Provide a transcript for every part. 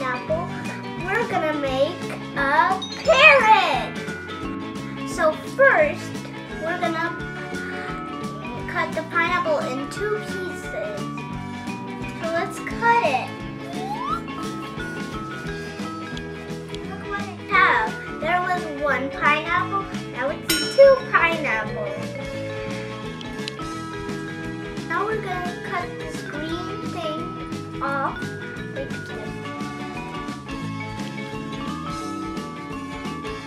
pineapple, we're gonna make a parrot. So first, we're gonna cut the pineapple in 2 pieces. So let's cut it. Look what I have. There was 1 pineapple, now it's 2 pineapples. Now we're gonna cut this green thing off like this.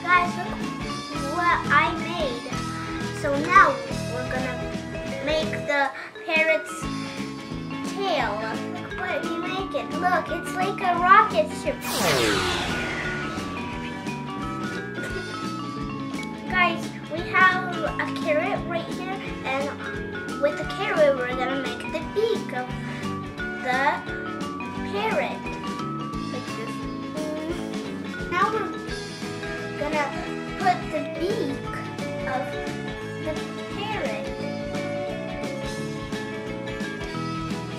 Guys, look what I made. So now we're gonna make the parrot's tail. Look what we make it. Look, it's like a rocket ship. Guys, we have a carrot right here, and with the carrot, we're gonna make the beak of the parrot. Like this. Now we're gonna put the beak of the parrot.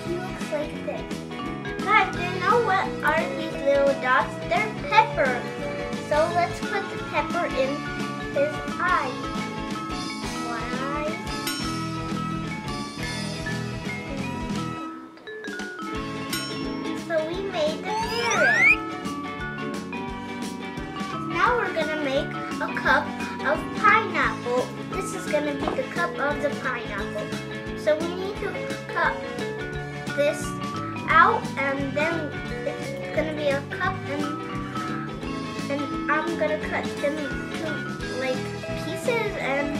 He looks like this. Guys, do you know what are these little dots? They're pepper. So let's put the pepper in his eye. One eye. So we made the parrot. Now we're gonna make a cup of pineapple. This is gonna be the cup of the pineapple. So we need to cut this out, and then it's gonna be a cup, and I'm gonna cut them to like pieces, and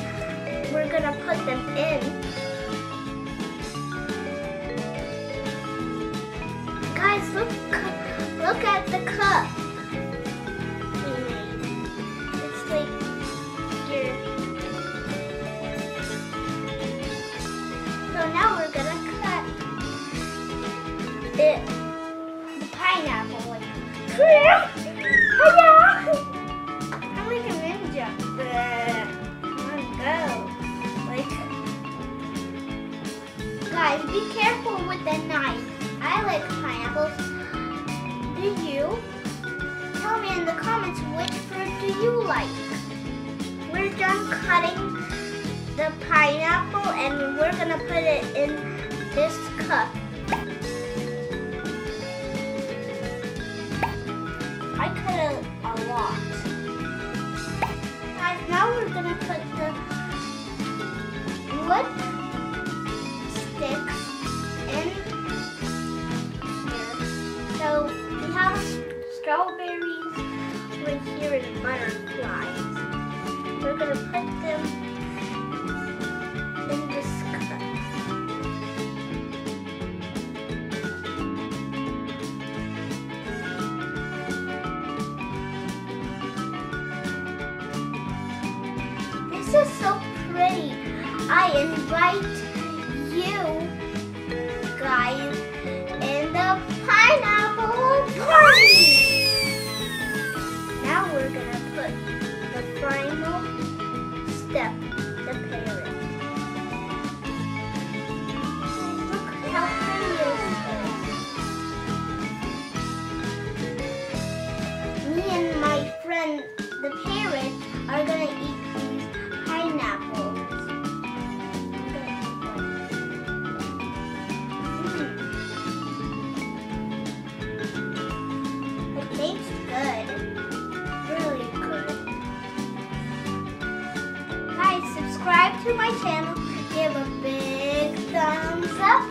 we're gonna put them in. Guys, look at the cup we made. It's like here. So now we're gonna cut the pineapple like. I'm like a ninja. Come on, go. Like, guys, be careful with the knife. I like pineapples. Do you? Tell me in the comments which fruit do you like. We're done cutting the pineapple, and we're gonna put it in this cup. I cut a lot. Guys, now we're gonna put the wood sticks in here. So we have strawberries right here and butterflies. We're gonna put them in this cup. This is so pretty. I invite you guys in the pineapple party. Now we're gonna put the final step, the parrot. Look how pretty it is. Me and my friend, the parrot, are gonna eat these pineapples. It tastes good. Really good. Guys, subscribe to my channel. Give a big thumbs up.